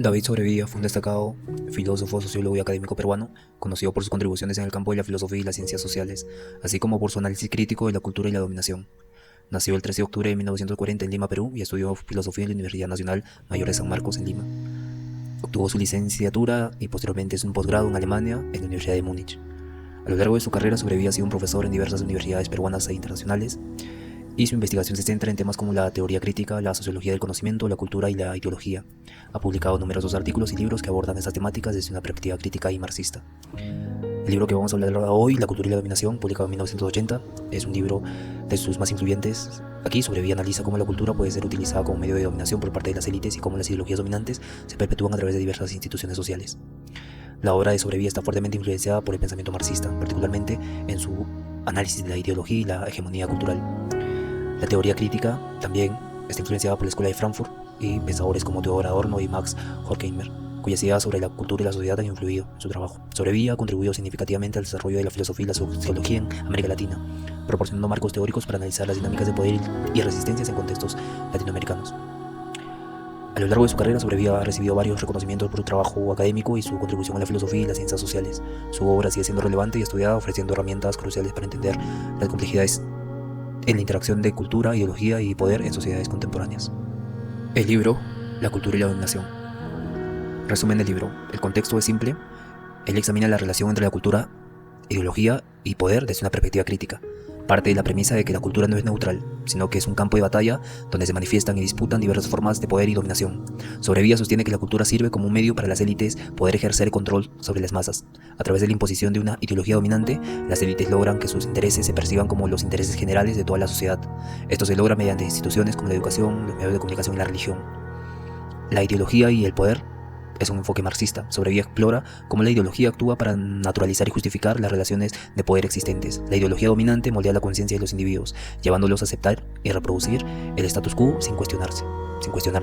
David Sobrevilla fue un destacado filósofo, sociólogo y académico peruano, conocido por sus contribuciones en el campo de la filosofía y las ciencias sociales, así como por su análisis crítico de la cultura y la dominación. Nació el 13 de octubre de 1940 en Lima, Perú, y estudió filosofía en la Universidad Nacional Mayor de San Marcos, en Lima. Obtuvo su licenciatura y posteriormente un posgrado en Alemania, en la Universidad de Múnich. A lo largo de su carrera, Sobrevilla ha sido un profesor en diversas universidades peruanas e internacionales, y su investigación se centra en temas como la teoría crítica, la sociología del conocimiento, la cultura y la ideología. Ha publicado numerosos artículos y libros que abordan estas temáticas desde una perspectiva crítica y marxista. El libro que vamos a hablar hoy, La cultura y la dominación, publicado en 1980, es un libro de sus más influyentes. Aquí Sobrevilla analiza cómo la cultura puede ser utilizada como medio de dominación por parte de las élites y cómo las ideologías dominantes se perpetúan a través de diversas instituciones sociales. La obra de Sobrevilla está fuertemente influenciada por el pensamiento marxista, particularmente en su análisis de la ideología y la hegemonía cultural. La teoría crítica también está influenciada por la Escuela de Frankfurt y pensadores como Theodor Adorno y Max Horkheimer, cuyas ideas sobre la cultura y la sociedad han influido en su trabajo. Sobrevilla ha contribuido significativamente al desarrollo de la filosofía y la sociología en América Latina, proporcionando marcos teóricos para analizar las dinámicas de poder y resistencias en contextos latinoamericanos. A lo largo de su carrera, Sobrevilla ha recibido varios reconocimientos por su trabajo académico y su contribución a la filosofía y las ciencias sociales. Su obra sigue siendo relevante y estudiada, ofreciendo herramientas cruciales para entender las complejidades en la interacción de cultura, ideología y poder en sociedades contemporáneas. El libro, La cultura y la dominación. Resumen del libro. El contexto es simple. Él examina la relación entre la cultura, ideología y poder desde una perspectiva crítica. Parte de la premisa de que la cultura no es neutral, sino que es un campo de batalla donde se manifiestan y disputan diversas formas de poder y dominación. Sobrevilla sostiene que la cultura sirve como un medio para las élites poder ejercer control sobre las masas. A través de la imposición de una ideología dominante, las élites logran que sus intereses se perciban como los intereses generales de toda la sociedad. Esto se logra mediante instituciones como la educación, los medios de comunicación y la religión. La ideología y el poder es un enfoque marxista. Sobrevilla explora cómo la ideología actúa para naturalizar y justificar las relaciones de poder existentes. La ideología dominante moldea la conciencia de los individuos, llevándolos a aceptar y reproducir el status quo sin cuestionar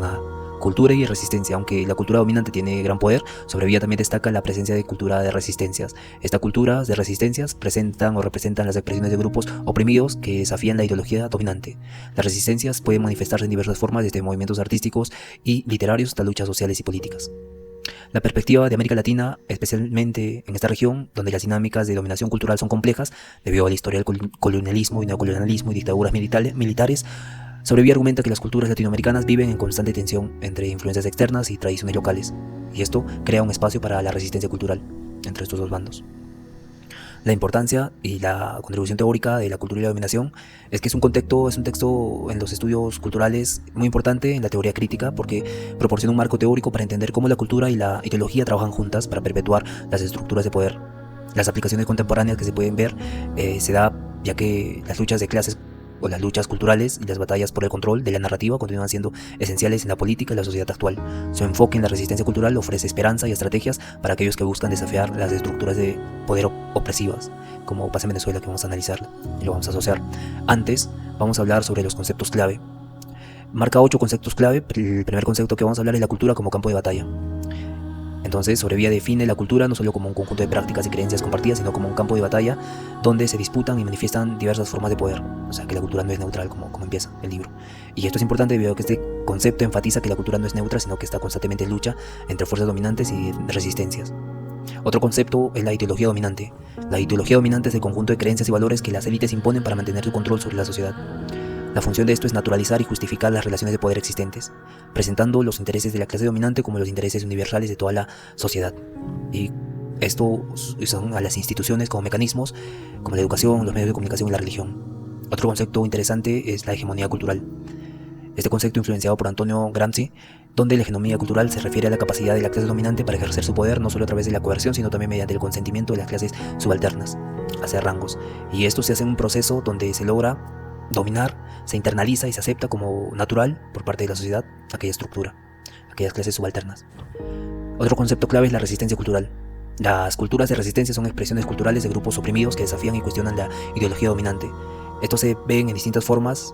nada. Cultura y resistencia. Aunque la cultura dominante tiene gran poder, Sobrevilla también destaca la presencia de cultura de resistencias. Estas culturas de resistencias presentan o representan las expresiones de grupos oprimidos que desafían la ideología dominante. Las resistencias pueden manifestarse en diversas formas, desde movimientos artísticos y literarios hasta luchas sociales y políticas. La perspectiva de América Latina, especialmente en esta región, donde las dinámicas de dominación cultural son complejas, debido a la historia del colonialismo y neocolonialismo y dictaduras militares, Sobrevilla argumenta que las culturas latinoamericanas viven en constante tensión entre influencias externas y tradiciones locales, y esto crea un espacio para la resistencia cultural entre estos dos bandos. La importancia y la contribución teórica de la cultura y la dominación es que es un texto en los estudios culturales muy importante en la teoría crítica, porque proporciona un marco teórico para entender cómo la cultura y la ideología trabajan juntas para perpetuar las estructuras de poder. Las aplicaciones contemporáneas que se pueden ver se da ya que las luchas de clases o las luchas culturales y las batallas por el control de la narrativa continúan siendo esenciales en la política y la sociedad actual. Su enfoque en la resistencia cultural ofrece esperanza y estrategias para aquellos que buscan desafiar las estructuras de poder opresivas, como pasa en Venezuela, que vamos a analizar y lo vamos a asociar. Antes, vamos a hablar sobre los conceptos clave. Marca 8 conceptos clave. El primer concepto que vamos a hablar es la cultura como campo de batalla. Entonces, Sobrevilla define la cultura no solo como un conjunto de prácticas y creencias compartidas, sino como un campo de batalla donde se disputan y manifiestan diversas formas de poder. O sea, que la cultura no es neutral, como empieza el libro. Y esto es importante debido a que este concepto enfatiza que la cultura no es neutra, sino que está constantemente en lucha entre fuerzas dominantes y resistencias. Otro concepto es la ideología dominante. La ideología dominante es el conjunto de creencias y valores que las élites imponen para mantener su control sobre la sociedad. La función de esto es naturalizar y justificar las relaciones de poder existentes, presentando los intereses de la clase dominante como los intereses universales de toda la sociedad. Y esto son a las instituciones como mecanismos, como la educación, los medios de comunicación y la religión. Otro concepto interesante es la hegemonía cultural. Este concepto, influenciado por Antonio Gramsci, donde la hegemonía cultural se refiere a la capacidad de la clase dominante para ejercer su poder no solo a través de la coerción, sino también mediante el consentimiento de las clases subalternas, hacia rangos. Y esto se hace en un proceso donde se logra dominar, se internaliza y se acepta como natural por parte de la sociedad aquella estructura, aquellas clases subalternas. Otro concepto clave es la resistencia cultural. Las culturas de resistencia son expresiones culturales de grupos oprimidos que desafían y cuestionan la ideología dominante. Estos se ven en distintas formas,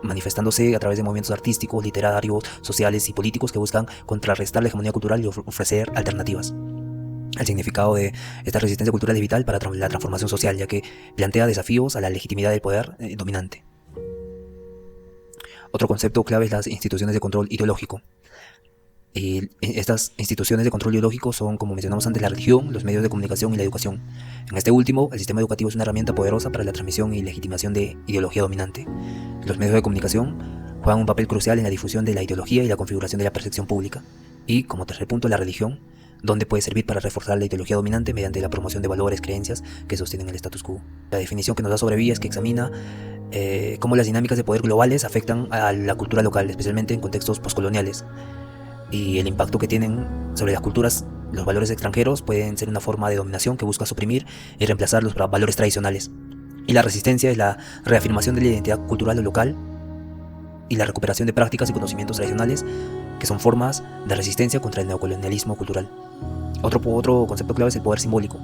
manifestándose a través de movimientos artísticos, literarios, sociales y políticos que buscan contrarrestar la hegemonía cultural y ofrecer alternativas. El significado de esta resistencia cultural es vital para la transformación social, ya que plantea desafíos a la legitimidad del poder dominante. Otro concepto clave es las instituciones de control ideológico. Y estas instituciones de control ideológico son, como mencionamos antes, la religión, los medios de comunicación y la educación. En este último, el sistema educativo es una herramienta poderosa para la transmisión y legitimación de ideología dominante. Los medios de comunicación juegan un papel crucial en la difusión de la ideología y la configuración de la percepción pública. Y, como tercer punto, la religión, donde puede servir para reforzar la ideología dominante mediante la promoción de valores, creencias que sostienen el status quo. La definición que nos da sobre Villa es que examina cómo las dinámicas de poder globales afectan a la cultura local, especialmente en contextos postcoloniales. Y el impacto que tienen sobre las culturas, los valores extranjeros pueden ser una forma de dominación que busca suprimir y reemplazar los valores tradicionales. Y la resistencia es la reafirmación de la identidad cultural o local y la recuperación de prácticas y conocimientos tradicionales que son formas de resistencia contra el neocolonialismo cultural. Otro concepto clave es el poder simbólico.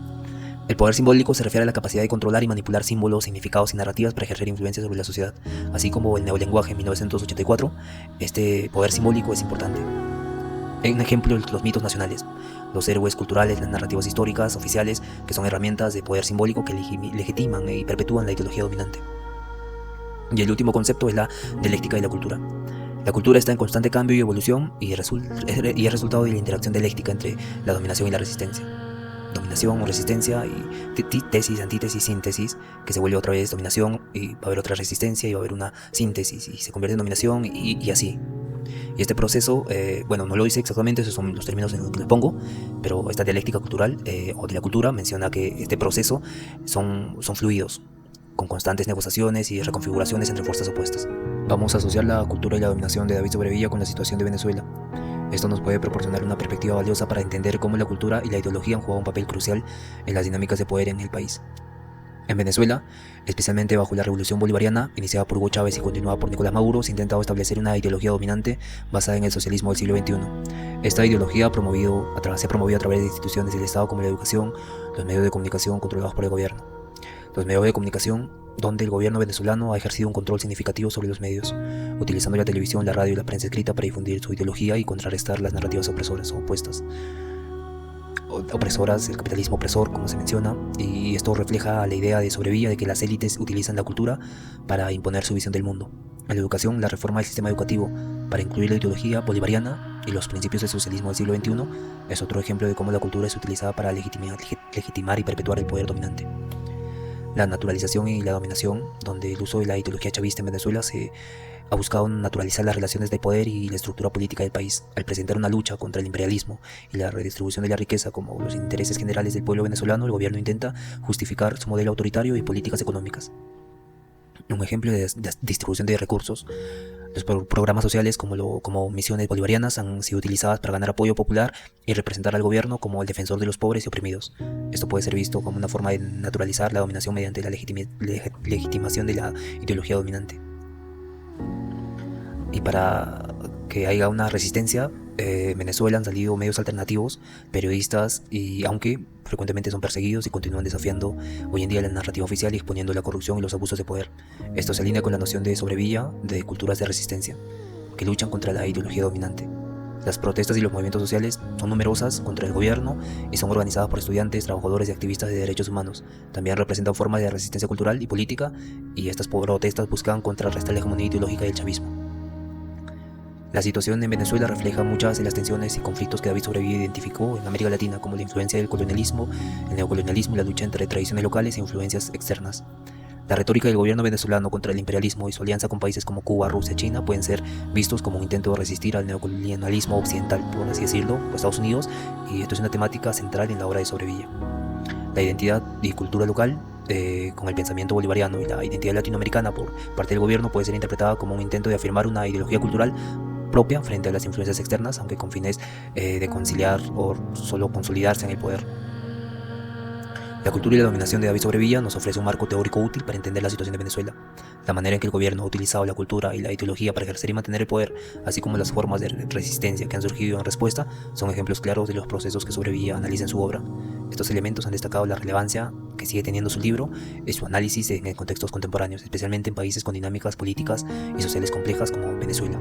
El poder simbólico se refiere a la capacidad de controlar y manipular símbolos, significados y narrativas para ejercer influencia sobre la sociedad. Así como el neolenguaje en 1984, este poder simbólico es importante. Un ejemplo, los mitos nacionales, los héroes culturales, las narrativas históricas, oficiales, que son herramientas de poder simbólico que legitiman y perpetúan la ideología dominante. Y el último concepto es la dialéctica de la cultura. La cultura está en constante cambio y evolución y es resultado de la interacción dialéctica entre la dominación y la resistencia. Dominación o resistencia y tesis, antítesis, síntesis, que se vuelve otra vez dominación y va a haber otra resistencia y va a haber una síntesis y se convierte en dominación y así. Y este proceso, no lo dice exactamente, esos son los términos en los que les pongo, pero esta dialéctica cultural o de la cultura menciona que este proceso son fluidos, con constantes negociaciones y reconfiguraciones entre fuerzas opuestas. Vamos a asociar la cultura y la dominación de David Sobrevilla con la situación de Venezuela. Esto nos puede proporcionar una perspectiva valiosa para entender cómo la cultura y la ideología han jugado un papel crucial en las dinámicas de poder en el país. En Venezuela, especialmente bajo la Revolución Bolivariana, iniciada por Hugo Chávez y continuada por Nicolás Maduro, se ha intentado establecer una ideología dominante basada en el socialismo del siglo XXI. Esta ideología se ha promovido a través de instituciones del Estado como la educación, los medios de comunicación controlados por el gobierno. Los medios de comunicación, donde el gobierno venezolano ha ejercido un control significativo sobre los medios, utilizando la televisión, la radio y la prensa escrita para difundir su ideología y contrarrestar las narrativas opresoras o opuestas. El capitalismo opresor, como se menciona, y esto refleja la idea de Sobrevilla de que las élites utilizan la cultura para imponer su visión del mundo. En la educación, la reforma del sistema educativo para incluir la ideología bolivariana y los principios del socialismo del siglo XXI es otro ejemplo de cómo la cultura es utilizada para legitimar y perpetuar el poder dominante. La naturalización y la dominación, donde el uso de la ideología chavista en Venezuela se ha buscado naturalizar las relaciones de poder y la estructura política del país, al presentar una lucha contra el imperialismo y la redistribución de la riqueza como los intereses generales del pueblo venezolano. El gobierno intenta justificar su modelo autoritario y políticas económicas. Un ejemplo de distribución de recursos. Los programas sociales como misiones bolivarianas han sido utilizadas para ganar apoyo popular y representar al gobierno como el defensor de los pobres y oprimidos. Esto puede ser visto como una forma de naturalizar la dominación mediante la legitimación de la ideología dominante. Y para que haya una resistencia, en Venezuela han salido medios alternativos, periodistas, y aunque frecuentemente son perseguidos y continúan desafiando hoy en día la narrativa oficial y exponiendo la corrupción y los abusos de poder. Esto se alinea con la noción de Sobrevilla de culturas de resistencia, que luchan contra la ideología dominante. Las protestas y los movimientos sociales son numerosas contra el gobierno y son organizadas por estudiantes, trabajadores y activistas de derechos humanos. También representan formas de resistencia cultural y política, y estas protestas buscan contrarrestar la hegemonía ideológica del chavismo. La situación en Venezuela refleja muchas de las tensiones y conflictos que David Sobrevilla identificó en América Latina, como la influencia del colonialismo, el neocolonialismo y la lucha entre tradiciones locales e influencias externas. La retórica del gobierno venezolano contra el imperialismo y su alianza con países como Cuba, Rusia y China pueden ser vistos como un intento de resistir al neocolonialismo occidental, por así decirlo, por Estados Unidos, y esto es una temática central en la obra de Sobrevilla. La identidad y cultura local, con el pensamiento bolivariano, y la identidad latinoamericana por parte del gobierno puede ser interpretada como un intento de afirmar una ideología cultural propia frente a las influencias externas, aunque con fines de conciliar o solo consolidarse en el poder. La cultura y la dominación de David Sobrevilla nos ofrece un marco teórico útil para entender la situación de Venezuela. La manera en que el gobierno ha utilizado la cultura y la ideología para ejercer y mantener el poder, así como las formas de resistencia que han surgido en respuesta, son ejemplos claros de los procesos que Sobrevilla analiza en su obra. Estos elementos han destacado la relevancia que sigue teniendo su libro y su análisis en contextos contemporáneos, especialmente en países con dinámicas políticas y sociales complejas como Venezuela.